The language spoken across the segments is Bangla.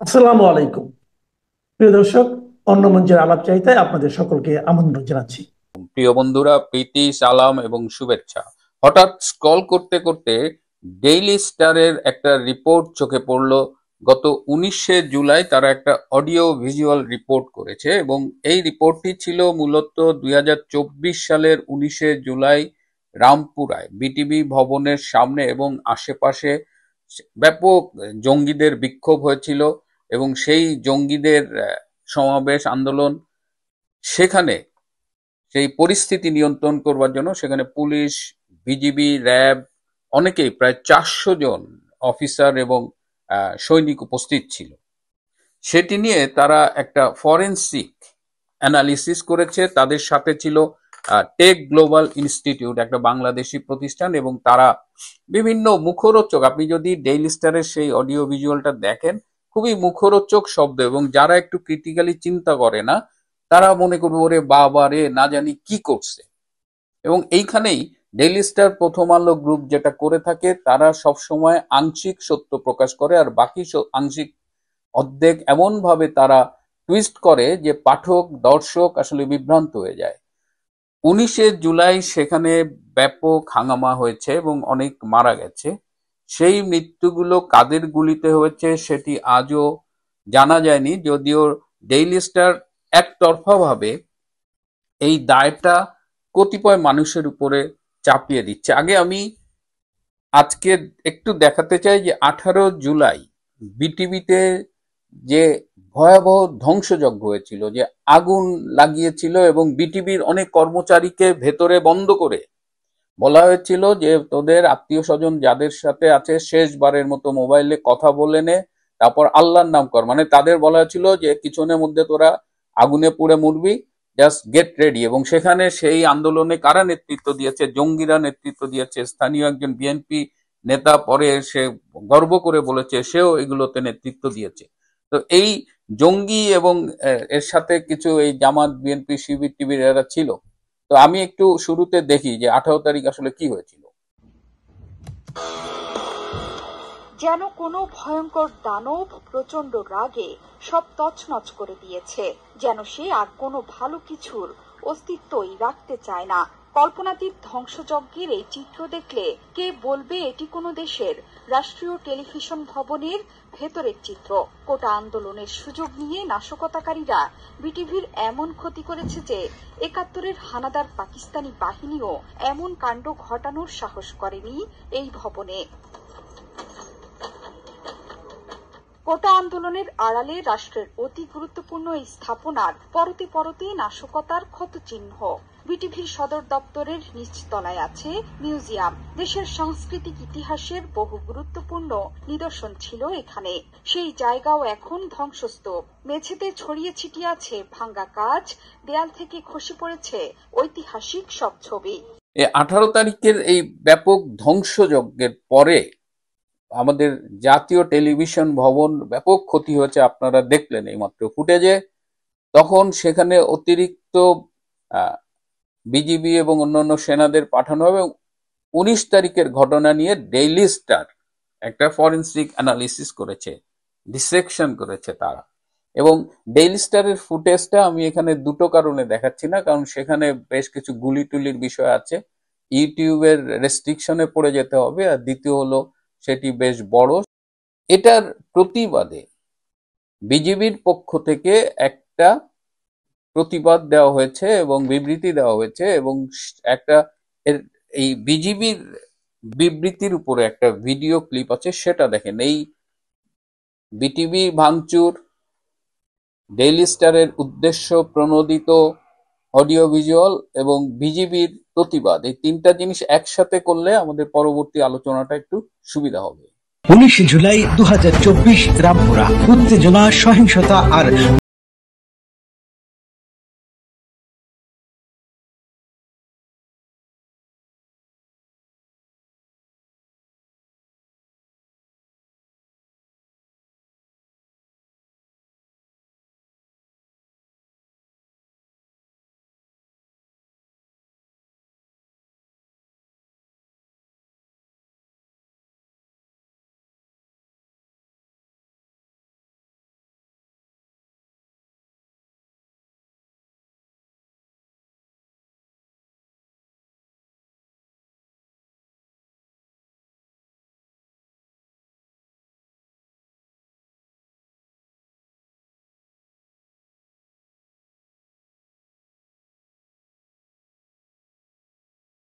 আসসালামু আলাইকুম। প্রিয় দর্শক, অন্য মঞ্চের আলাপ চাইতায় আপনাদের সকলকে আমন্ত্রণ জানাচ্ছি। প্রিয় বন্ধুরা, প্রীতি, সালাম এবং শুভেচ্ছা। হঠাৎ স্ক্রল করতে করতে ডেইলি স্টারের একটা রিপোর্ট চোখে পড়লো। গত 19শে জুলাই তারা একটা অডিও ভিজুয়াল রিপোর্ট করেছে এবং এই রিপোর্টটি ছিল মূলত 2024 সালের 19শে জুলাই রামপুরায় বিটিভি ভবনের সামনে এবং আশেপাশে ব্যাপক জঙ্গিদের বিক্ষোভ হয়েছিল এবং সেই জঙ্গিদের সমাবেশ আন্দোলন, সেখানে সেই পরিস্থিতি নিয়ন্ত্রণ করবার জন্য সেখানে পুলিশ, বিজিবি, র্যাব, অনেকেই প্রায় 400 জন অফিসার এবং সৈনিক উপস্থিত ছিল। সেটি নিয়ে তারা একটা ফরেনসিক অ্যানালিসিস করেছে। তাদের সাথে ছিল টেক গ্লোবাল ইনস্টিটিউট, একটা বাংলাদেশি প্রতিষ্ঠান, এবং তারা বিভিন্ন মুখরোচক, আপনি যদি ডেইলি স্টারের সেই অডিও ভিজুয়ালটা দেখেন, খুবই মুখরোচক শব্দ, এবং যারা একটু ক্রিটিক্যালি চিন্তা করে না তারা মনে করবে ওরে বাবা রে, না জানি কি করছে। এবং এইখানেই ডেইলি স্টার, প্রথম আলো গ্রুপ যেটা করে থাকে, তারা সবসময় আংশিক সত্য প্রকাশ করে আর বাকি আংশিক অর্ধেক এমন ভাবে তারা টুইস্ট করে যে পাঠক, দর্শক আসলে বিভ্রান্ত হয়ে যায়। 19শে জুলাই সেখানে ব্যাপক হাঙ্গামা হয়েছে এবং অনেক মারা গেছে। সেই মৃত্যুগুলো কাদের গুলিতে হয়েছে সেটি আজও জানা যায়নি, যদিও ডেইলি স্টার একতরফা ভাবে এই দায়টা কতিপয় মানুষের উপরে চাপিয়ে দিচ্ছে। আগে আমি আজকে একটু দেখাতে চাই যে 18 জুলাই বিটিভিতে যে ভয়াবহ ধ্বংসযজ্ঞ হয়েছিল, যে আগুন লাগিয়েছিল এবং বিটিভির অনেক কর্মচারীকে ভেতরে বন্ধ করে বলা হয়েছিল যে তোদের আত্মীয় স্বজন যাদের সাথে আছে শেষবারের মতো মোবাইলে কথা বলে নে, তারপর আল্লাহর নাম কর। মানে তাদের বলা হয়েছিল যে কিছুক্ষণের মধ্যে তোরা আগুনে পুড়ে মরবি, জাস্ট গেট রেডি। এবং সেখানে সেই আন্দোলনে কারা নেতৃত্ব দিয়েছে? জঙ্গিরা নেতৃত্ব দিয়েছে। স্থানীয় একজন বিএনপি নেতা পরে সে গর্ব করে বলেছে সেও এগুলোতে নেতৃত্ব দিয়েছে। তো এই জঙ্গি এবং এর সাথে কিছু এই জামাত, বিএনপি, শিবির টিবির এরা ছিল। তো আমি একটু শুরুতে দেখি যে 18 তারিখ আসলে কি হয়েছিল। যেন কোনো ভয়ঙ্কর দানব প্রচণ্ড রাগে সব তছনছ করে দিয়েছে। যেন সে আর কোনো ভালো কিছুর অস্তিত্বই রাখতে চায় না। কল্পনাতীত ধ্বংসযজ্ঞের এই চিত্র দেখলে কে বলবে এটি কোনো দেশের রাষ্ট্রীয় টেলিভিশন ভবনের ভেতরের চিত্র? কোটা আন্দোলনের সুযোগ নিয়ে নাশকতাকারীরা বিটিভির এমন ক্ষতি করেছে যে 71-এর হানাদার পাকিস্তানি বাহিনীও এমন কাণ্ড ঘটানোর সাহস করেনি এই ভবনে। কোটা আন্দোলনের আড়ালে রাষ্ট্রের অতি গুরুত্বপূর্ণ এই স্থাপনার পরতে পরতে নাশকতার ক্ষতচিহ্ন। বিটিভির সদর দপ্তরের নিচতলায় আছে মিউজিয়াম। দেশের সাংস্কৃতিক ইতিহাসের বহু গুরুত্বপূর্ণ নিদর্শন ছিল এখানে। সেই জায়গাও এখন ধ্বংসস্তূপ। মেঝেতে ছড়িয়ে ছিটিয়ে আছে ভাঙ্গা কাচ, দেয়াল থেকে খসে পড়েছে ঐতিহাসিক সব ছবি। এই 18 তারিখের এই ব্যাপক ধ্বংসযজ্ঞের পরে আমাদের জাতীয় টেলিভিশন ভবন ব্যাপক ক্ষতি হয়েছে, আপনারা দেখলেন এইমাত্র ফুটেজে। তখন সেখানে অতিরিক্ত বিজিবি এবং অন্যান্য সেনাদের পাঠানো হবে। 19 তারিখের ঘটনা নিয়ে ডেইলি স্টার একটা ফরেন্সিক অ্যানালিসিস করেছে, ডিসেকশন করেছে তারা। এবং ডেইলি স্টারের ফুটেজটা আমি এখানে দুটো কারণে দেখাচ্ছি না, কারণ সেখানে বেশ কিছু গুলি টুলির বিষয় আছে, ইউটিউবের রেস্ট্রিকশনে পড়ে যেতে হবে, আর দ্বিতীয় হলো সেটি বেশ বড়। এটার প্রতিবাদে বিজিবির পক্ষ থেকে একটা প্রতিবাদ দেওয়া হয়েছে এবং বিবৃতি দেওয়া হয়েছে, এবং একটা এই বিজিবির বিবৃতির উপরে একটা ভিডিও ক্লিপ আছে, সেটা দেখেন। এই বিটিভি ভাঙচুর, ডেইলি স্টারের উদ্দেশ্য প্রণোদিত অডিও ভিজুয়াল এবং বিজিবির প্রতিবাদ, এই তিনটা জিনিস একসাথে করলে আমাদের পরবর্তী আলোচনাটা একটু সুবিধা হবে। 19 জুলাই 2024 রামপুরা, উত্তেজনা, সহিংসতা আর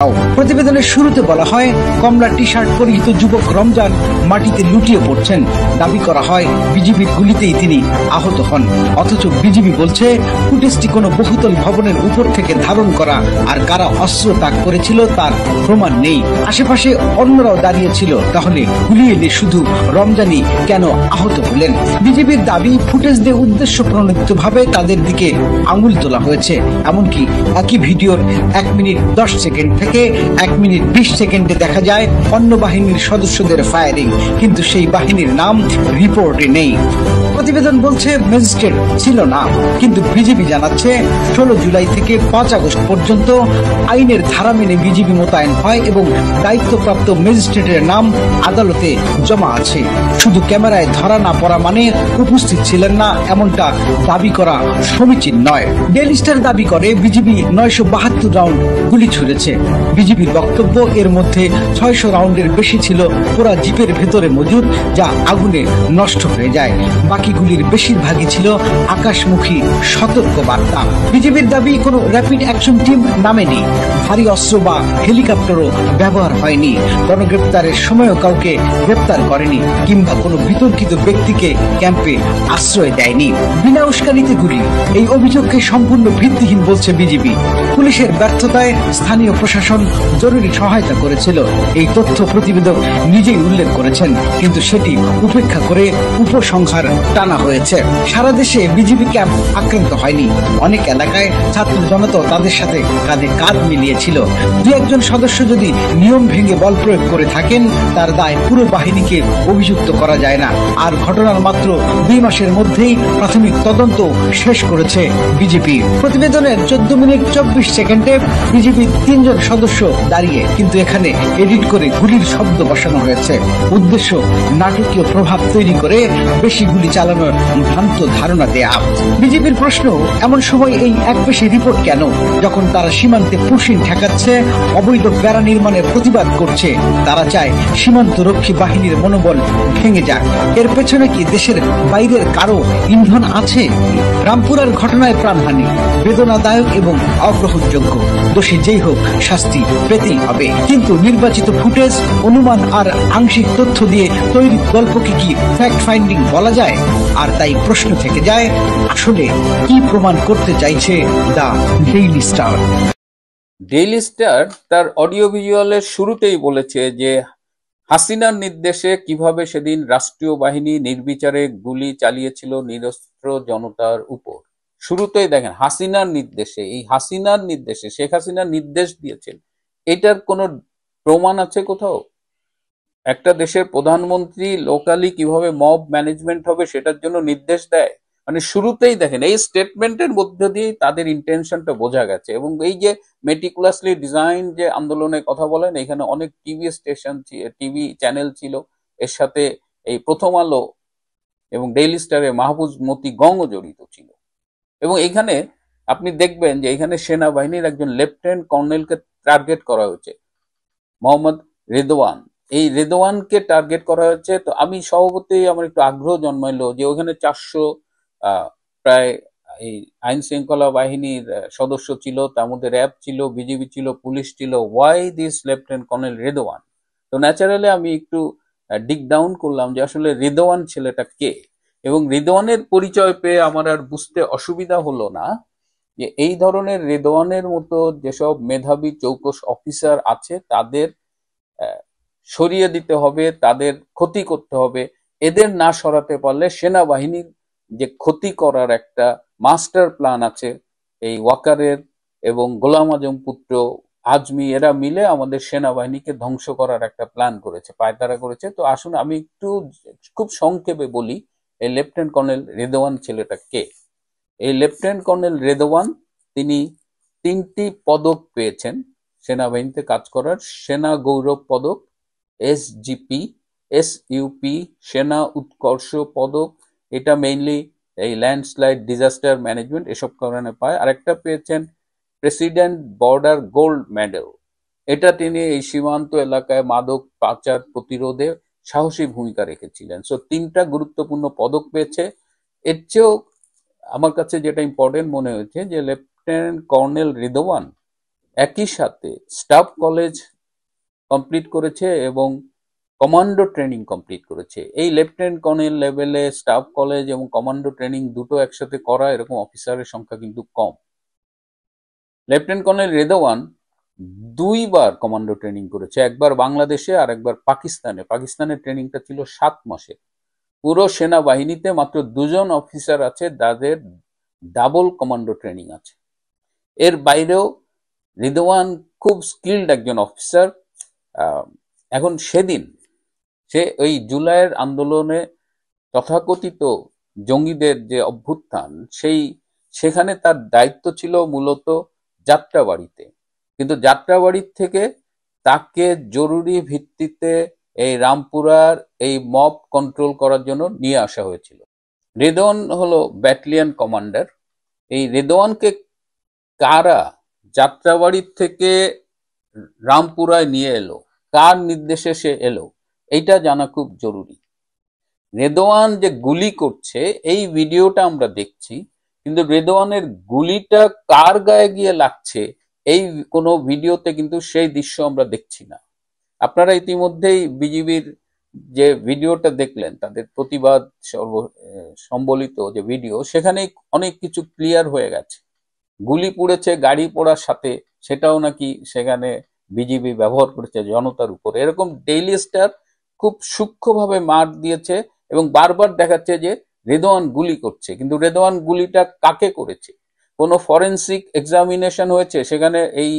প্রতিবেদনের শুরুতে বলা হয়, কমলা টি শার্ট পরিহিত যুবক রমজান মাটিতে লুটিয়ে পড়ছেন। দাবি করা হয় বিজিবির গুলিতেই তিনি আহত হন। অথচ বিজিবি বলছে ফুটেজটি কোনো বহুতল ভবনের উপর থেকে ধারণ করা, আর কারা অস্ত্র তাক করেছিল তার প্রমাণ নেই। আশেপাশে অন্যরাও দাঁড়িয়েছিল, তাহলে গুলি এলে শুধু রমজানই কেন আহত হলেন? বিজিবির দাবি, ফুটেজ দিয়ে উদ্দেশ্য প্রণোদিতভাবে তাদের দিকে আঙুল তোলা হয়েছে। এমনকি একই ভিডিওর 1 মিনিট 10 সেকেন্ড থেকে 1 মিনিট 20 সেকেন্ডে দেখা যায় অন্য বাহিনীর সদস্যদের ফায়ারিং, কিন্তু সেই বাহিনীর নাম রিপোর্টে নেই। প্রতিবেদন বলছে ম্যাজিস্ট্রেট ছিল না, কিন্তু বিজিবি জানাচ্ছে 16 জুলাই থেকে 5 আগস্ট পর্যন্ত আইনের ধারা মেনে বিজিবি মোতায়েন হয় এবং দায়িত্বপ্রাপ্ত ম্যাজিস্ট্রেটের নাম আদালতে জমা আছে। শুধু ক্যামেরায় ধরা না পড়া মানে উপস্থিত ছিলেন না, এমনটা দাবি করা সমীচীন নয়। ডেইলি স্টার দাবি করে বিজিবি 972 রাউন্ড গুলি ছুড়েছে। বিজিবির বক্তব্য, এর মধ্যে 600 রাউন্ডের বেশি ছিল পুরা জিপের ভেতরে মজুদ, যা আগুনে নষ্ট হয়ে যায়। বাকিগুলির বেশিরভাগই ছিল আকাশমুখী সতর্ক বার্তা। বিজিবির দাবি, কোনো র্যাপিড অ্যাকশন টিম নামেনি, ভারী অস্ত্র বা হেলিকপ্টারও ব্যবহার হয়নি, গণগ্রেপ্তারের সময়ও কাউকে গ্রেপ্তার করেনি, কিংবা কোনো বিতর্কিত ব্যক্তিকে ক্যাম্পে আশ্রয় দেয়নি। বিনা উস্কানিতে গুলি, এই অভিযোগকে সম্পূর্ণ ভিত্তিহীন বলছে বিজিবি। পুলিশের ব্যর্থতায় স্থানীয় প্রশাসন জরুরি সহায়তা করেছিল, এই তথ্য প্রতিবেদক নিজেই উল্লেখ করেছেন, কিন্তু সেটি উপেক্ষা করে উপসংহার টানা হয়েছে। সারা দেশে বিজিবি ক্যাম্প আক্রান্ত হয়নি, অনেক এলাকায় ছাত্র জনতাও তাদের সাথে কাঁধে কাঁধ মিলিয়েছিল। দু একজন সদস্য যদি নিয়ম ভেঙে বল প্রয়োগ করে থাকেন, তার দায় পুরো বাহিনীকে অভিযুক্ত করা যায় না। আর ঘটনার মাত্র 2 মাসের মধ্যেই প্রাথমিক তদন্ত শেষ করেছে বিজেপি। প্রতিবেদনের 14 মিনিট 24 সেকেন্ডে বিজেপির 3 জন সদস্য দাঁড়িয়ে, কিন্তু এখানে এডিট করে গুলির শব্দ বসানো হয়েছে। উদ্দেশ্য নাটকীয় প্রভাব তৈরি করে বেশি গুলি চালানোর ভ্রান্ত ধারণা দেয়া। বিজেপির প্রশ্ন, এমন সময় এই একপেশে রিপোর্ট কেন, যখন তারা সীমান্তে পুশিন ঠেকাচ্ছে, অবৈধ বেড়া নির্মাণের প্রতিবাদ করছে? তারা চায় সীমান্ত রক্ষী বাহিনীর মনোবল ভেঙে যাক। এর পেছনে কি দেশের বাইরের কারো ইন্ধন আছে? রামপুরার ঘটনায় প্রাণহানি বেদনাদায়ক এবং অগ্রহণযোগ্য। দোষী যেই হোক শাস্তি পেতেই হবে, কিন্তু নির্বাচিত ফুটেজ, অনুমান আর আংশিক তথ্য দিয়ে তৈরি গল্পকে কি ফ্যাক্ট ফাইন্ডিং বলা যায়? আর তাই প্রশ্ন থেকে যায়, আসলে কি প্রমাণ করতে চাইছে the daily star? Daily star তার অডিও ভিজুয়ালের শুরুতেই বলেছে যে হাসিনার নির্দেশে কিভাবে সেদিন রাষ্ট্রীয় বাহিনী নির্বিচারে গুলি চালিয়েছিল নিরস্ত্র জনতার উপর। শুরুতেই দেখেন, হাসিনার নির্দেশে, এই হাসিনার নির্দেশে, শেখ হাসিনার নির্দেশ দিয়েছেন, এটার কোনো প্রমাণ আছে কোথাও? একটা দেশের প্রধানমন্ত্রী লোকালি কিভাবে মব ম্যানেজমেন্ট হবে সেটার জন্য নির্দেশ দেয়? মানে শুরুতেই দেখেন, এই স্টেটমেন্টের মধ্যে দিয়ে তাদের ইন্টেনশনটা বোঝা গেছে। এবং এই যে মেটিকুলাসলি ডিজাইন যে আন্দোলনের কথা বলেন, এখানে অনেক টিভি স্টেশন, টিভি চ্যানেল ছিল, এর সাথে এই প্রথম আলো এবং ডেইলি স্টারে মাহফুজ মতি গংও জড়িত ছিল। এবং এখানে আপনি দেখবেন যে এখানে সেনাবাহিনীর একজন লেফটেন্যান্ট কর্নেলকে টার্গেট করা হয়েছে, মোহাম্মদ রেদওয়ান। এই রেদওয়ানকে টার্গেট করা হয়েছে। তো আমি স্বভাবতই আমার একটু আগ্রহ জন্মাইলো যে ওখানে 400 প্রায় এই আইন শৃঙ্খলা বাহিনীর সদস্য ছিল, তার মধ্যে র্যাব ছিল, বিজিবি ছিল, পুলিশ ছিল। Why this lieutenant colonel Redwan? তো ন্যাচারালি আমি একটু ডিগ ডাউন করলাম যে আসলে রেদওয়ান ছেলেটা কে। এবং রেদওয়ানের পরিচয় পেয়ে আমার আর বুঝতে অসুবিধা হলো না যে এই ধরনের রেদওয়ানের মতো যেসব মেধাবী চৌকস অফিসার আছে তাদের সরিয়ে দিতে হবে, তাদের ক্ষতি করতে হবে। এদের না সরাতে পারলে সেনাবাহিনীর যে ক্ষতি করার একটা মাস্টার প্ল্যান আছে, এই ওয়াকারের এবং গোলাম আজম পুত্র আজমি, এরা মিলে আমাদের সেনাবাহিনীকে ধ্বংস করার একটা প্ল্যান করেছে, পায়তারা করেছে। তো আসুন আমি একটু খুব সংক্ষেপে বলি এই লেফটেন্যান্ট কর্নেল রেদওয়ান ছেলেটা কে। এই লেফটেন্যান্ট কর্নেল রেদওয়ান, তিনি 3টি পদক পেয়েছেন সেনাবাহিনীতে কাজ করার। সেনা গৌরব পদক, এসজিপি, এসইউপি, সেনা উৎকর্ষ পদক, এটা মেইনলি এই ল্যান্ডস্লাইড ডিজাস্টার ম্যানেজমেন্ট এসব কারণে পায়। আরেকটা পেয়েছেন প্রেসিডেন্ট বর্ডার গোল্ড মেডেল, এটা তিনি এই সীমান্ত এলাকায় মাদক পাচার প্রতিরোধে সাহসী ভূমিকা রেখেছিলেন। সো 3টা গুরুত্বপূর্ণ পদক পেয়েছে। এর চেয়েও আমার কাছে যেটা ইম্পর্টেন্ট মনে হয়েছে যে লেফটেন্যান্ট কর্নেল রেদওয়ান একই সাথে স্টাফ কলেজ কমপ্লিট করেছে এবং কমান্ডো ট্রেনিং কমপ্লিট করেছে। এই লেফটেন্যান্ট কর্নেল লেভেলে স্টাফ কলেজ এবং কমান্ডো ট্রেনিং দুটো একসাথে করা এরকম অফিসারের সংখ্যা কিন্তু কম। লেফটেন্যান্ট কর্নেল রেদওয়ান দুইবার কমান্ডো ট্রেনিং করেছে, একবার বাংলাদেশে আর একবার পাকিস্তানে। পাকিস্তানের ট্রেনিংটা ছিল 7 মাসে। পুরো সেনাবাহিনীতে মাত্র 2জন অফিসার আছে যাদের ডাবল কমান্ডো ট্রেনিং আছে। এর বাইরেও রিদওয়ান খুব স্কিল্ড একজন অফিসার। এখন সেদিন সে ওই জুলাইয়ের আন্দোলনে তথাকথিত জঙ্গিদের যে অভ্যুত্থান সেখানে তার দায়িত্ব ছিল মূলত যাত্রাবাড়িতে, কিন্তু যাত্রাবাড়ির থেকে তাকে জরুরি ভিত্তিতে এই রামপুরার এই মব কন্ট্রোল করার জন্য নিয়ে আসা হয়েছিল। রেদওয়ান হলো ব্যাটালিয়ন কমান্ডার। এই রেদওয়ানকে কারা যাত্রাবাড়ির থেকে রামপুরায় নিয়ে এলো, কার নির্দেশে সে এলো, এইটা জানা খুব জরুরি। রেদওয়ান যে গুলি করছে এই ভিডিওটা আমরা দেখছি, কিন্তু রেদওয়ানের গুলিটা কার গায়ে গিয়ে লাগছে এই কোনো ভিডিওতে কিন্তু সেই দৃশ্য আমরা দেখছি না। আপনারা ইতিমধ্যেই বিজিবির যে ভিডিওটা দেখলেন, তাদের প্রতিবাদ সম্বলিত যে ভিডিও, সেখানে অনেক কিছু ক্লিয়ার হয়ে গেছে। গুলি পুড়েছে গাড়ি পোড়ার সাথে, সেটাও নাকি সেখানে বিজিবি ব্যবহার করেছে জনতার উপর। এরকম ডেইলি স্টার খুব সূক্ষ্মভাবে মার দিয়েছে এবং বারবার দেখাচ্ছে যে রেদওয়ান গুলি করছে, কিন্তু রেদওয়ান গুলিটা কাকে করেছে? কোনো ফরেন্সিক এক্সামিনেশন হয়েছে? সেখানে এই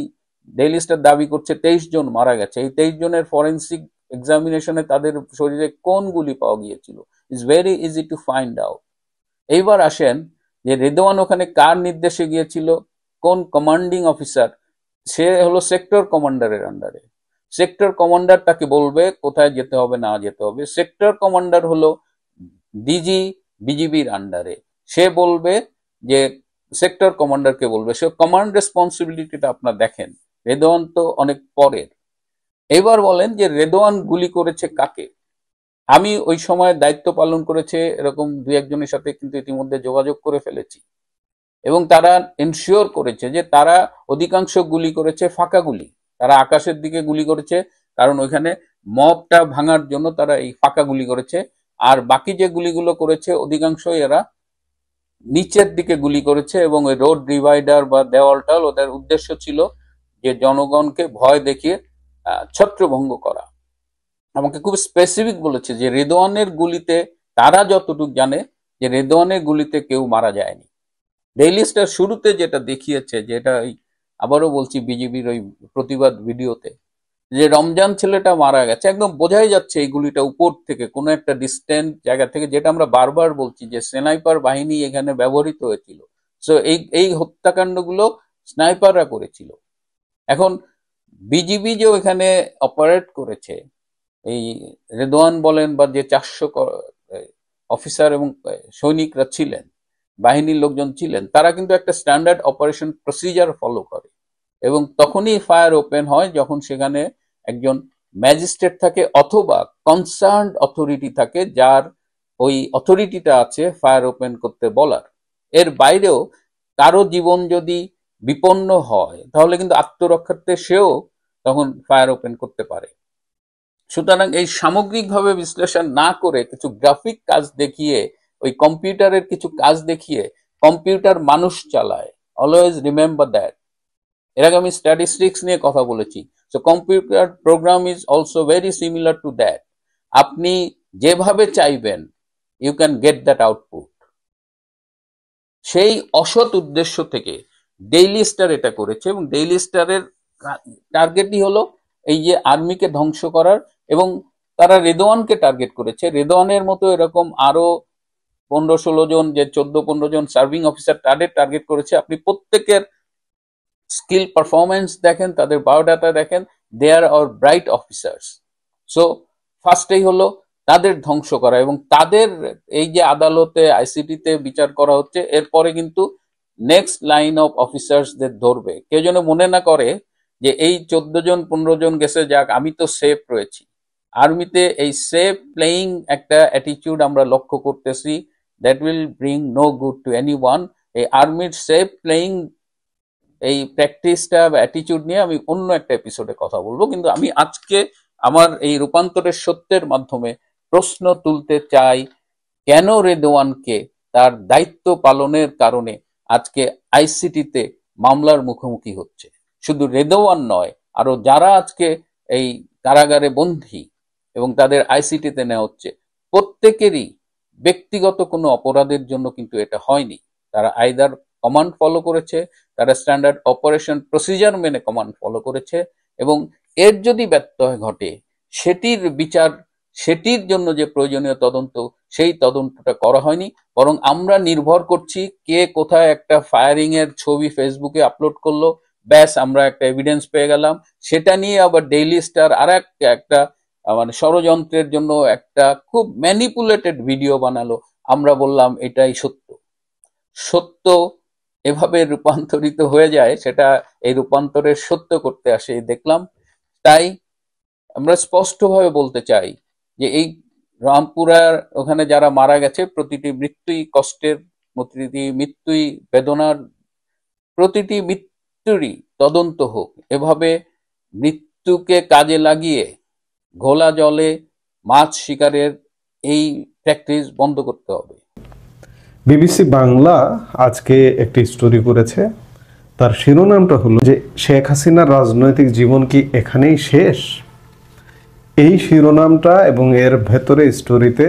ডেইলি স্টার দাবি করছে 23 জন মারা গেছে। এই 23 জনের ফরেন্সিক এক্সামিনেশনে তাদের শরীরে কোন গুলি পাওয়া গিয়েছিল? It's very easy to find out. এইবার আসেন যে রেদওয়ান ওখানে কার নির্দেশে গিয়েছিল, কোন কমান্ডিং অফিসার? সে হলো সেক্টর কমান্ডারের আন্ডারে। সেক্টর কমান্ডার তাকে বলবে কোথায় যেতে হবে না যেতে হবে। সেক্টর কমান্ডার হলো ডিজি বিজিবির আন্ডারে। সে বলবে যে সেক্টর কমান্ডারকে বলবে, সে কমান্ড রেসপন্সিবিলিটিটা আপনার দেখেন। রেদওয়ান তো অনেক পরের। এবার বলেন যে রেদওয়ান গুলি করেছে কাকে? আমি ওই সময় দায়িত্ব পালন করেছে এরকম 2-1 জনের সাথে কিন্তু ইতিমধ্যে যোগাযোগ করে ফেলেছি, এবং তারা এনশিওর করেছে যে তারা অধিকাংশ গুলি করেছে ফাঁকা গুলি। তারা আকাশের দিকে গুলি করেছে, কারণ ওইখানে মবটা ভাঙার জন্য তারা এই ফাঁকা গুলি করেছে। আর বাকি যে গুলিগুলো করেছে অধিকাংশই এরা নিচের দিকে গুলি করেছে, এবং ওই রোড ডিভাইডার বা দেওয়ালটাল ওদের উদ্দেশ্য ছিল যে জনগণকে ভয় দেখিয়ে ছত্রভঙ্গ করা। আমাকে খুব স্পেসিফিক বলেছে যে রেদওয়ানের গুলিতে, তারা যতটুকু জানে যে রেদওয়ানের গুলিতে কেউ মারা যায়নি। ডেইলি স্টার শুরুতে যেটা দেখিয়েছে, যেটা আবারও বলছি বিজিবির ওই প্রতিবাদ ভিডিওতে, যে রমজান ছেলেটা মারা গেছে, একদম বোঝাই যাচ্ছে এই গুলিটা উপর থেকে কোনো একটা ডিস্টেন্ট জায়গা থেকে, যেটা আমরা বারবার বলছি যে স্নাইপার বাহিনী এখানে ব্যবহৃত হয়েছিল। সো এই হত্যাকাণ্ডগুলো স্নাইপাররা করেছিল। এখন বিজিবি যে ওখানে অপারেট করেছে, এই রেদওয়ান বলেন বা যে 400 অফিসার এবং সৈনিকরা ছিলেন, বাহিনীর লোকজন ছিলেন, তারা কিন্তু একটা স্ট্যান্ডার্ড অপারেশন প্রসিজার ফলো করে, এবং তখনই ফায়ার ওপেন হয় যখন সেখানে একজন ম্যাজিস্ট্রেট থাকে অথবা কনসার্নড অথরিটি থাকে, যার ওই অথরিটিটা আছে ফায়ার ওপেন করতে বলার। এর বাইরেও কারো জীবন যদি বিপন্ন হয় তাহলে কিন্তু আত্মরক্ষার্থে সেও তখন ফায়ার ওপেন করতে পারে। সুতরাং এই সামগ্রিকভাবে বিশ্লেষণ না করে কিছু গ্রাফিক কাজ দেখিয়ে, ওই কম্পিউটারের কিছু কাজ দেখিয়ে, কম্পিউটার মানুষ চালায়, অলওয়েজ রিমেম্বার দ্যাট। এর আগে আমি স্ট্যাটিস্টিক্স নিয়ে কথা বলেছি। So computer program is also very similar to that. আপনি যেভাবে চাইবেন you can get that output. সেই অসৎ উদ্দেশ্য থেকে ডেইলি স্টার এটা করেছে, এবং ডেইলি স্টারের টার্গেটই হলো এই যে আর্মিকে ধ্বংস করার, এবং তারা রেদওয়ানকে টার্গেট করেছে। রেদওয়ানের মতো এরকম আরো 15-16 জন, যে 14-15 জন সার্ভিং অফিসার তাদের টার্গেট করেছে। আপনি প্রত্যেকের স্কিল পারফরমেন্স দেখেন, তাদের বায়োডাটা দেখেন, দে আর আওয়ার ব্রাইট অফিসার্স। সো ফার্স্টেই হলো তাদের ধ্বংস করা, এবং তাদের এই যে আদালতে আইসিটিতে বিচার করা হচ্ছে, এরপরে কিন্তু নেক্সট লাইন অফ অফিসার্সদের ধরবে। কেউ যেন মনে না করে যে এই 14 জন 15 জন গেছে, যাক আমি তো সেফ রয়েছি। আর্মিতে এই সেফ প্লেয়িং একটা অ্যাটিটিউড আমরা লক্ষ্য করতেছি, that will bring no good to anyone. এই আর্মির সেফ প্লেয়িং এই প্র্যাকটিসটা বা অ্যাটিটিউড নিয়ে আমি অন্য একটা এপিসোডে কথা বলবো, কিন্তু আমি আজকে আমার এই রূপান্তরের সত্যের মাধ্যমে প্রশ্ন তুলতে চাই, কেন রেদওয়ানকে তার দায়িত্ব পালনের কারণে আজকে আইসিটিতে মামলার মুখোমুখি হচ্ছে। শুধু রেদওয়ান নয়, আরো যারা আজকে এই কারাগারে বন্দী এবং তাদের আইসিটিতে নেওয়া হচ্ছে, প্রত্যেকেরই ব্যক্তিগত কোনো অপরাধের জন্য কিন্তু এটা হয়নি। তারা আইদার কমান্ড ফলো করেছে, তারা স্ট্যান্ডার্ড অপারেশন প্রসিজার মেনে কমান্ড ফলো করেছে, এবং এর যদি ব্যত্যয় ঘটে সেটির বিচার, সেটির জন্য যে প্রয়োজনীয় তদন্ত, সেই তদন্তটা করা হয়নি। বরং আমরা নির্ভর করছি কে কোথায় একটা ফায়ারিং এর ছবি ফেসবুকে আপলোড করলো, ব্যাস আমরা একটা এভিডেন্স পেয়ে গেলাম। সেটা নিয়ে আবার ডেইলি স্টার আর একটা মানে ষড়যন্ত্রের জন্য একটা খুব ম্যানিপুলেটেড ভিডিও বানালো, আমরা বললাম এটাই সত্য। সত্য এভাবে রূপান্তরিত হয়ে যায়, সেটা এই রূপান্তরের সত্য করতে আসে দেখলাম। তাই আমরা স্পষ্টভাবে বলতে চাই যে এই রামপুরার ওখানে যারা মারা গেছে, প্রতিটি মৃত্যুই কষ্টের, প্রতিটি মৃত্যুই বেদনার, প্রতিটি মৃত্যুরই তদন্ত হোক। এভাবে মৃত্যুকে কাজে লাগিয়ে ঘোলা জলে মাছ শিকারের এই প্র্যাকটিস বন্ধ করতে হবে। বিবিসি বাংলা আজকে একটি স্টোরি করেছে, তার শিরোনামটা হলো যে শেখ হাসিনার রাজনৈতিক জীবন কি এখানেই শেষ। এই শিরোনামটা এবং এর ভেতরে স্টোরিতে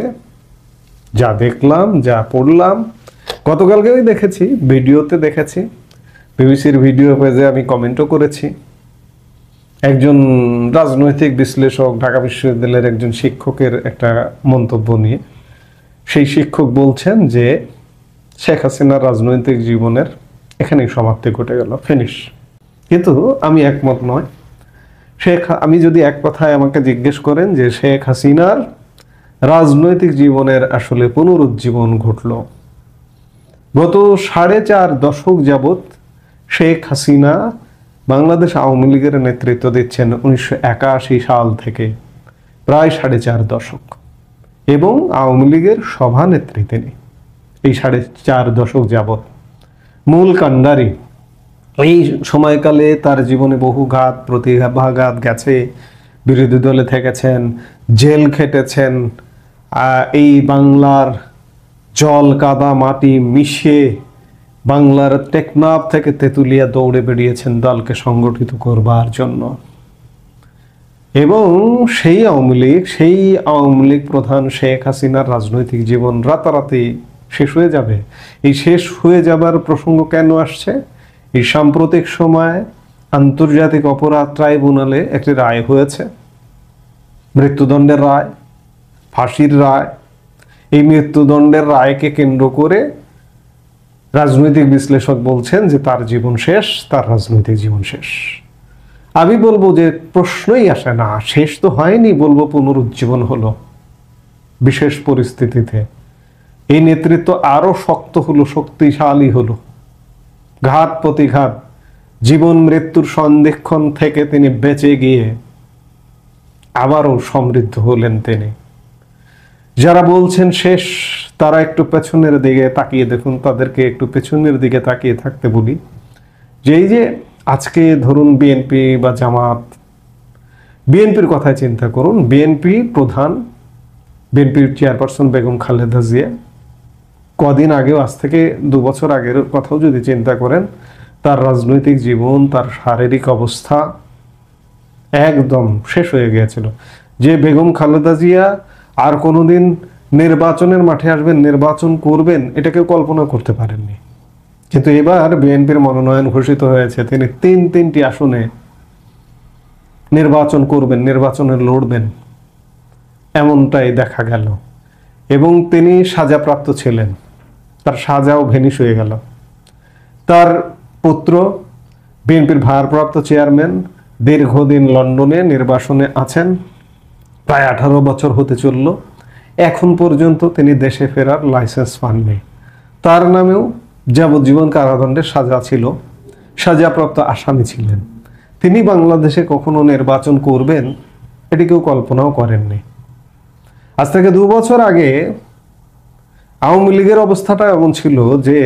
যা দেখলাম, যা পড়লাম, গতকালকেও দেখেছি, ভিডিওতে দেখেছি, বিবিসির ভিডিও পেজে আমি কমেন্টও করেছি। একজন রাজনৈতিক বিশ্লেষক, ঢাকা বিশ্ববিদ্যালয়ের একজন শিক্ষকের একটা মন্তব্য নিয়ে, সেই শিক্ষক বলছেন যে শেখ হাসিনার রাজনৈতিক জীবনের এখানেই সমাপ্তি ঘটে গেল, ফিনিশ। কিন্তু আমি একমত নয়। আমি যদি এক কথায় আমাকে জিজ্ঞেস করেন যে শেখ হাসিনার রাজনৈতিক জীবনের আসলে পুনরুজ্জীবন ঘটল। গত 4.5 দশক যাবৎ শেখ হাসিনা বাংলাদেশ আওয়ামী লীগের নেতৃত্ব দিচ্ছেন 1981 সাল থেকে, প্রায় 4.5 দশক, এবং আওয়ামী লীগের সভানেত্রী তিনি এই 4.5 দশক যাবৎ মূল কাণ্ডারি। এই সময়কালে তার জীবনে বহু ঘাত প্রতিঘাত গেছে, বিরোধী দলে থেকেছেন, জেল খেটেছেন, এই বাংলার জল কাদা মাটি মিশিয়ে বাংলার টেকনাফ থেকে তেঁতুলিয়া দৌড়ে বেরিয়েছেন দলকে সংগঠিত করবার জন্য। এবং সেই আওয়ামী লীগ প্রধান শেখ হাসিনার রাজনৈতিক জীবন রাতারাতি শেষ হয়ে যাবে। এই শেষ হয়ে যাবার প্রসঙ্গ কেন আসছে? এই সাম্প্রতিক সময় আন্তর্জাতিক অপরাধ ট্রাইব্যুনালে একটি রায় হয়েছে, মৃত্যুদণ্ডের রায়, ফাঁসির রায়। এই মৃত্যুদণ্ডের রায়কে কেন্দ্র করে রাজনৈতিক বিশ্লেষক বলছেন যে তার জীবন শেষ, তার রাজনৈতিক জীবন শেষ। আমি বলবো যে প্রশ্নই আসে না, শেষ তো হয়নি, বলবো পুনরুজ্জীবন হলো বিশেষ পরিস্থিতিতে। এই নেতৃত্ব আরো শক্ত হলো, শক্তিশালী হলো। ঘাত প্রতিঘাত, জীবন মৃত্যুর সন্ধিক্ষণ থেকে তিনি বেঁচে গিয়ে আবারও সমৃদ্ধ হলেন তিনি। যারা বলছেন শেষ, তারা একটু পেছনের দিকে তাকিয়ে দেখুন, তাদেরকে একটু পেছনের দিকে তাকিয়ে থাকতে বলি। যে এই যে আজকে ধরুন বিএনপি বা জামাত, বিএনপির কথায় চিন্তা করুন, বিএনপি প্রধান, বিএনপির চেয়ারপারসন বেগম খালেদা জিয়া কদিন আগেও, আজ থেকে 2 বছর আগের কথাও যদি চিন্তা করেন, তার রাজনৈতিক জীবন, তার শারীরিক অবস্থা একদম শেষ হয়ে গিয়েছিল। যে বেগম খালেদা জিয়া আর কোনোদিন নির্বাচনের মাঠে আসবেন, নির্বাচন করবেন, এটা কেউ কল্পনা করতে পারেননি। কিন্তু এবার বিএনপির মনোনয়ন ঘোষিত হয়েছে, তিনি 3টি আসনে নির্বাচন করবেন, নির্বাচনে লড়বেন, এমনটাই দেখা গেল। এবং তিনি সাজাপ্রাপ্ত ছিলেন, তার সাজাও ভেনিশ হয়ে গেল। তার পুত্র বিএনপির ভারপ্রাপ্ত চেয়ারম্যান দীর্ঘদিন লন্ডনে নির্বাসনে আছেন, প্রায় 18 বছর হতে চলল, এখন পর্যন্ত তিনি দেশে ফেরার লাইসেন্স পাননি। তার নামেও যাবজ্জীবন কারাদণ্ডের সাজা ছিল, সাজাপ্রাপ্ত আসামি ছিলেন। তিনি বাংলাদেশে কখনো নির্বাচন করবেন এটি কেউ কল্পনাও করেননি। আজ থেকে 2 বছর আগে আওয়ামী লীগের অবস্থাটা এমন ছিল যে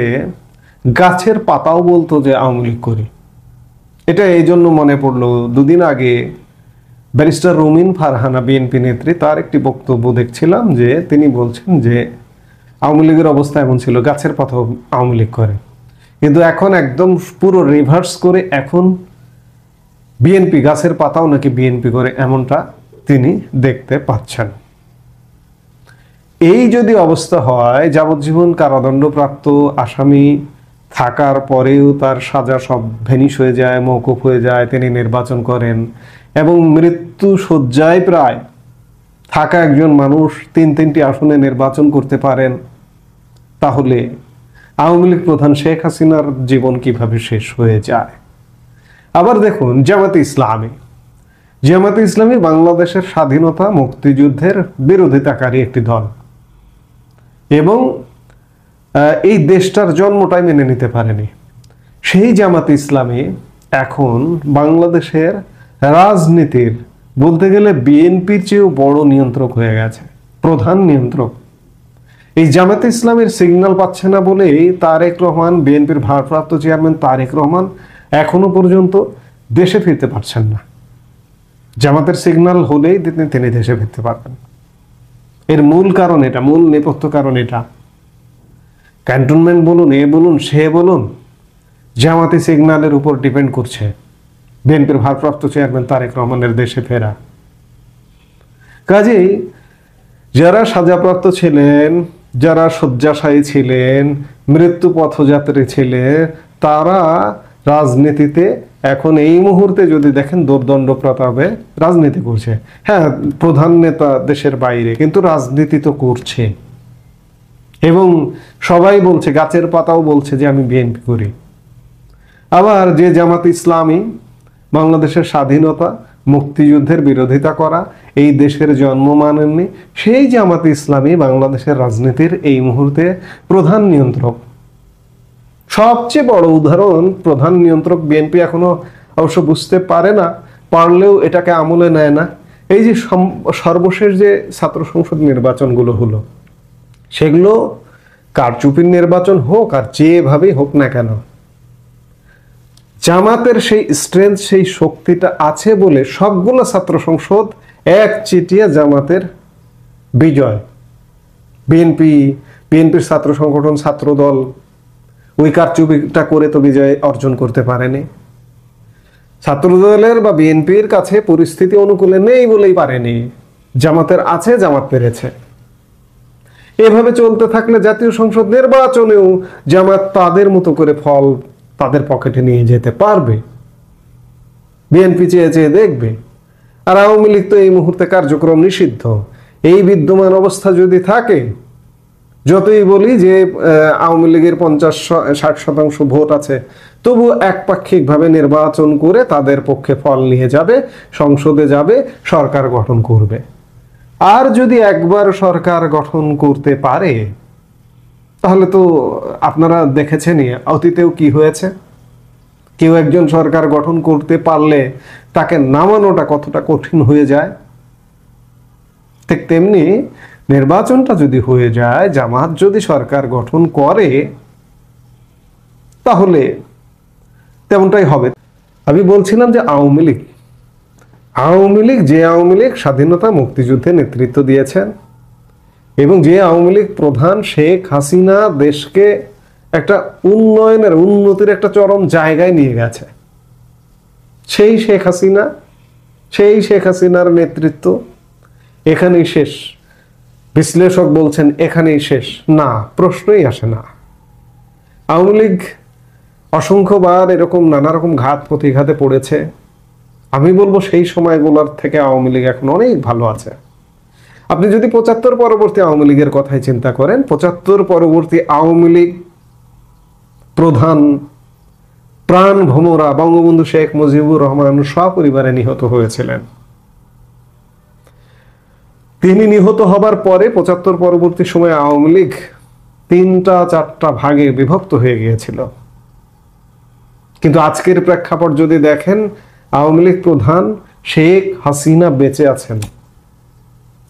গাছের পাতাও বলতো যে আওয়ামী লীগ করি, এটা এই জন্য মনে পড়লো, দুদিন আগে ব্যারিস্টার রুমিন ফারহানা বিএনপি নেত্রী, তার একটি বক্তব্য দেখছিলাম যে তিনি বলছেন যে আওয়ামী লীগের অবস্থা এমন ছিল, গাছের পাতা আওয়ামী লীগ করে, কিন্তু এখন একদম পুরো রিভার্স করে এখন বিএনপি গাছের পাতাও নাকি বিএনপি করে, এমনটা তিনি দেখতে পাচ্ছেন। এই যদি অবস্থা হয়, যাবজ্জীবন কারাদণ্ডপ্রাপ্ত আসামি থাকার পরেও তার সাজা সব ভেনিশ হয়ে যায়, মওকুফ হয়ে যায়, তিনি নির্বাচন করেন এবং মৃত্যু শয্যায় প্রায় থাকা একজন মানুষ তিনটি আসনে নির্বাচন করতে পারেন, তাহলে আওয়ামী লীগ প্রধান শেখ হাসিনার জীবন কিভাবে শেষ হয়ে যায়? আবার দেখুন জামাতে ইসলামী বাংলাদেশের স্বাধীনতা মুক্তিযুদ্ধের বিরোধিতাকারী একটি দল এবং এই দেশটার জন্মটাই মেনে নিতে পারেনি। সেই জামাতে ইসলামী এখন বাংলাদেশের রাজনীতির বলতে গেলে বিএনপির চেয়েও বড় নিয়ন্ত্রক হয়ে গেছে, প্রধান নিয়ন্ত্রক। এই জামাতে ইসলামের সিগন্যাল পাচ্ছে না বলেই তারেক রহমান, বিএনপির ভারপ্রাপ্ত চেয়ারম্যান তারেক রহমান এখনো পর্যন্ত দেশে ফিরতে পারছেন না। জামাতের সিগন্যাল হলেই তিনি দেশে ফিরতে পারবেন। এর মূল কারণ এটা, মূল নেপথ্য কারণ এটা। ক্যান্টনমেন্ট বলুন, এ বলুন, সে বলুন, জামাতি সিগন্যালের উপর ডিপেন্ড করছে বিএনপির ভারপ্রাপ্ত চেয়ারম্যান তারেক রহমানের দেশে ফেরা। কাজেই যারা সাজাপ্রাপ্ত ছিলেন, যারা শয্যাশায়ী ছিলেন, মৃত্যু পথযাত্রী ছিলেন, তারা রাজনীতিতে এখন এই মুহূর্তে যদি দেখেন দোর্দণ্ড প্রতাপে রাজনীতি করছে। হ্যাঁ, প্রধান নেতা দেশের বাইরে, কিন্তু রাজনীতি তো করছে। এবং সবাই বলছে, গাছের পাতাও বলছে যে আমি বিএনপি করি। আবার যে জামাত ইসলামী বাংলাদেশের স্বাধীনতা মুক্তিযুদ্ধের বিরোধিতা করা, এই দেশের জন্ম মানেননি, সেই জামাত ইসলামী বাংলাদেশের রাজনীতির এই মুহূর্তে প্রধান নিয়ন্ত্রক। সবচেয়ে বড় উদাহরণ, প্রধান নিয়ন্ত্রক বিএনপি এখনো অবশ্য বুঝতে পারে না, পারলেও এটাকে আমলে নেয় না। এই যে সর্বশেষ যে ছাত্র সংসদ নির্বাচনগুলো হলো, সেগুলো কারচুপির নির্বাচন হোক আর যেভাবেই হোক না কেন, জামাতের সেই স্ট্রেংথ, সেই শক্তিটা আছে বলে সবগুলো ছাত্র সংসদ এক চিটিয়া জামাতের বিজয়। বিএনপির ছাত্র সংগঠন, ছাত্র দল ওই কারচুপিটা করে তো বিজয় অর্জন করতে পারেনি। ছাত্র দলের বা বিএনপির কাছে পরিস্থিতি অনুকূলে নেই বলেই পারেনি, জামাতের আছে, জামাত পেরেছে। এভাবে চলতে থাকলে জাতীয় সংসদ নির্বাচনেও জামাত তাদের মতো করে ফল তাদের পকেটে নিয়ে যেতে পারবে, বিএনপি চেয়ে চেয়ে দেখবে। আর আওয়ামী লীগ তো এই মুহূর্তে কার্যক্রম নিষিদ্ধ। এই বিদ্যমান অবস্থা যদি থাকে, যতই বলি যে আওয়ামী লীগের 50-60% ভোট আছে, তবু একপাক্ষিকভাবে নির্বাচন করে তাদের পক্ষে ফল নিয়ে যাবে, সংসদে যাবে, সরকার গঠন করবে। আর যদি একবার সরকার গঠন করতে পারে, তাহলে তো আপনারা দেখেছেনই অতীতেও কি হয়েছে। কেউ একজন সরকার গঠন করতে পারলে তাকে নামানোটা কতটা কঠিন হয়ে যায়। ঠিক তেমনি নির্বাচনটা যদি হয়ে যায়, জামাত যদি সরকার গঠন করে, তাহলে তেমনটাই হবে। আমি বলছিলাম যে আওয়ামী লীগ স্বাধীনতা মুক্তিযুদ্ধে নেতৃত্ব দিয়েছেন এবং যে আওয়ামী লীগ প্রধান শেখ হাসিনা দেশকে একটা উন্নতির একটা চরম জায়গায় নিয়ে গেছে, সেই শেখ হাসিনার নেতৃত্ব এখানেই শেষ। বিশ্লেষক বলছেন এখানেই শেষ। না, প্রশ্নই আসে না। আওয়ামী লীগ অসংখ্যবার এরকম নানা রকম ঘাত প্রতিঘাতে পড়েছে। আমি বলবো সেই সময়গুলোর থেকে আওয়ামী লীগ এখন অনেক ভালো আছে। আপনি যদি 75 পরবর্তী আওয়ামী লীগের কথাই চিন্তা করেন, 75 পরবর্তী আওয়ামী লীগ প্রধান প্রাণ ভোমরা বঙ্গবন্ধু শেখ মুজিবুর রহমান সপরিবারে নিহত হয়েছিলেন। তিনি নিহত হবার পরে 75 পরবর্তী সময়ে আওয়ামী লীগ 3-4টা ভাগে বিভক্ত হয়ে গিয়েছিল। কিন্তু আজকের প্রেক্ষাপট যদি দেখেন, আওয়ামী লীগ প্রধান শেখ হাসিনা বেঁচে আছেন।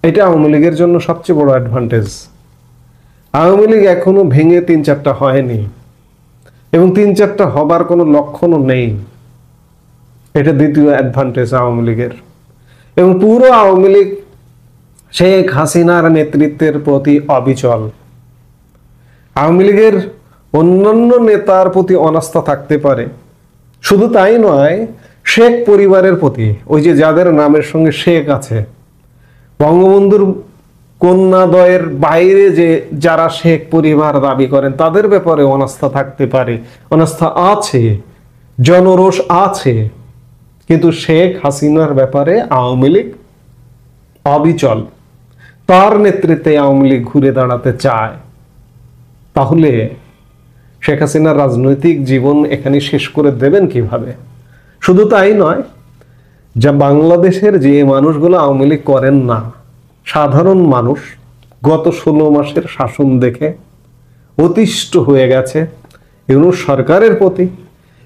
এটা আওয়ামী লীগের জন্য সবচেয়ে বড় অ্যাডভান্টেজ। আওয়ামী লীগ এখনো ভেঙে 3-4টা হয়নি এবং 3-4টা হবার কোনো লক্ষণও নেই। এটা দ্বিতীয় অ্যাডভান্টেজ আওয়ামী লীগের। এবং পুরো আওয়ামী লীগ শেখ হাসিনার নেতৃত্বের প্রতি অবিচল। আওয়ামী লীগের অন্যান্য নেতার প্রতি অনাস্থা থাকতে পারে, শুধু তাই নয়, শেখ পরিবারের প্রতি, ওই যে যাদের নামের সঙ্গে শেখ আছে, বঙ্গবন্ধুর কন্যাদ্বয়ের বাইরে যে যারা শেখ পরিবার দাবি করেন তাদের ব্যাপারে অনাস্থা থাকতে পারে, অনাস্থা আছে, জনরোষ আছে, কিন্তু শেখ হাসিনার ব্যাপারে আওয়ামী লীগ অবিচল। তার নেতৃত্বে আওয়ামী লীগ ঘুরে দাঁড়াতে চায়। তাহলে শেখ হাসিনার রাজনৈতিক জীবন এখানে শেষ করে দেবেন কিভাবে? শুধু তাই নয়, যা বাংলাদেশের যে মানুষগুলো আওয়ামী লীগ করেন না, সাধারণ মানুষ গত 16 মাসের শাসন দেখে অতিষ্ঠ হয়ে গেছে ইউনূস সরকারের প্রতি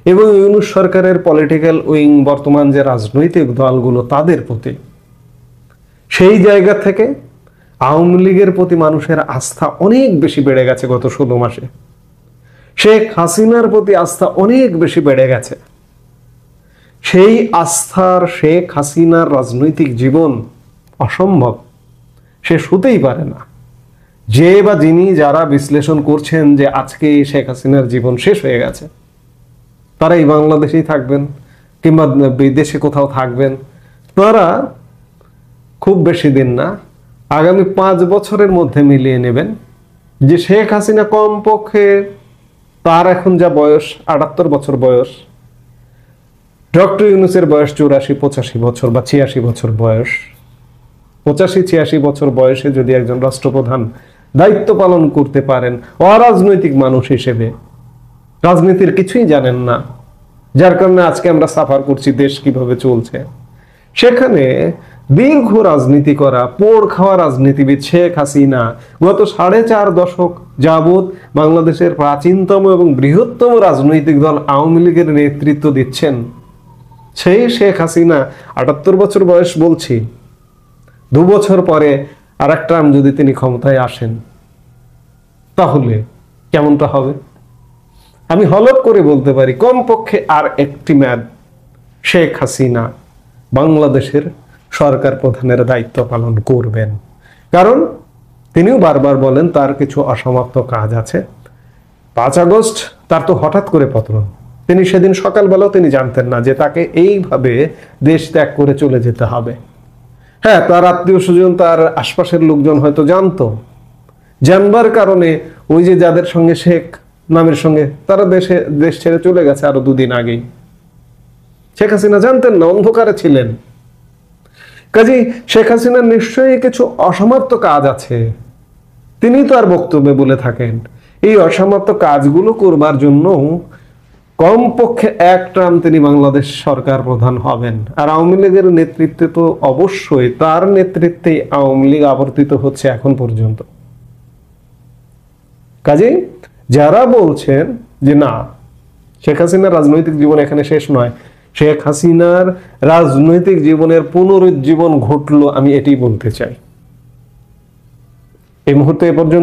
এবং ইউনূস সরকারের পলিটিক্যাল উইং, বর্তমান যে রাজনৈতিক দলগুলো তাদের প্রতি। সেই জায়গা থেকে আওয়ামী লীগের প্রতি মানুষের আস্থা অনেক বেশি বেড়ে গেছে গত 16 মাসে। শেখ হাসিনার প্রতি আস্থা অনেক বেশি বেড়ে গেছে। সেই আস্থার শেখ হাসিনার রাজনৈতিক জীবন অসম্ভব, শেষ হতেই পারে না। যে বা যিনি যারা বিশ্লেষণ করছেন যে আজকে শেখ হাসিনার জীবন শেষ হয়ে গেছে, তারা এই বাংলাদেশেই থাকবেন কিংবা বিদেশে কোথাও থাকবেন, তারা খুব বেশি দিন না, আগামী 5 বছরের মধ্যে মিলিয়ে নেবেন যে শেখ হাসিনা কমপক্ষে, তার এখন যা বয়স 78 বছর বয়স, ডক্টর ইউনূসের বয়স 84-85 বছর বা 86 বছর বয়স, 85-86 বছর বয়সে যদি একজন রাষ্ট্রপ্রধান দায়িত্ব পালন করতে পারেন, অরাজনৈতিক মানুষ হিসেবে, রাজনীতির কিছুই জানেন না, যার কারণে আজকে আমরা সাফার করছি দেশ কিভাবে চলছে, সেখানে দীর্ঘ রাজনীতি করা, পোড় খাওয়া রাজনীতিবিদ শেখ হাসিনা গত 4.5 দশক যাবৎ বাংলাদেশের প্রাচীনতম এবং বৃহত্তম রাজনৈতিক দল আওয়ামী লীগের নেতৃত্ব দিচ্ছেন। সেই শেখ হাসিনা 78 বছর বয়স বলছি, 2 বছর পরে আর এক টার্ম যদি তিনি ক্ষমতায় আসেন, তাহলে কেমনটা হবে? আমি হলফ করে বলতে পারি কমপক্ষে আর একটি মেয়াদ শেখ হাসিনা বাংলাদেশের সরকার প্রধানের দায়িত্ব পালন করবেন। কারণ তিনিও বারবার বলেন তার কিছু অসমাপ্ত কাজ আছে। 5 আগস্ট তার তো হঠাৎ করে পতন। তিনি সেদিন সকালবেলাও তিনি জানতেন না যে তাকে এইভাবে দেশ ত্যাগ করে চলে যেতে হবে। হ্যাঁ, তার আত্মীয় স্বজন, তার আশপাশের লোকজন হয়তো জানতো, জানবার কারণে ওই যে যাদের সঙ্গে শেখ নামের সঙ্গে, তারা দেশ ছেড়ে চলে গেছে আরো 2 দিন আগেই। শেখ হাসিনা জানতেন না, অন্ধকারে ছিলেন। কাজেই শেখ হাসিনার নিশ্চয়ই কিছু অসমাপ্ত কাজ আছে, তিনি তো আর বক্তব্যে বলে থাকেন। এই অসমাপ্ত কাজগুলো করবার জন্য কমপক্ষে এক টার্ম তিনি বাংলাদেশ সরকার প্রধান হবেন। আর আওয়ামী লীগের নেতৃত্বে তো অবশ্যই, তার নেতৃত্বে আওয়ামী লীগ আবর্তিত হচ্ছে এখন পর্যন্ত। কাজেই যারা বলছেন যে না, শেখ হাসিনার রাজনৈতিক জীবন এখানে শেষ নয়, শেখ হাসিনার রাজনৈতিক জীবনের পুনরুজ্জীবন ঘটলো, আমি এটাই বলতে চাই। এই মুহূর্তে এ পর্যন্ত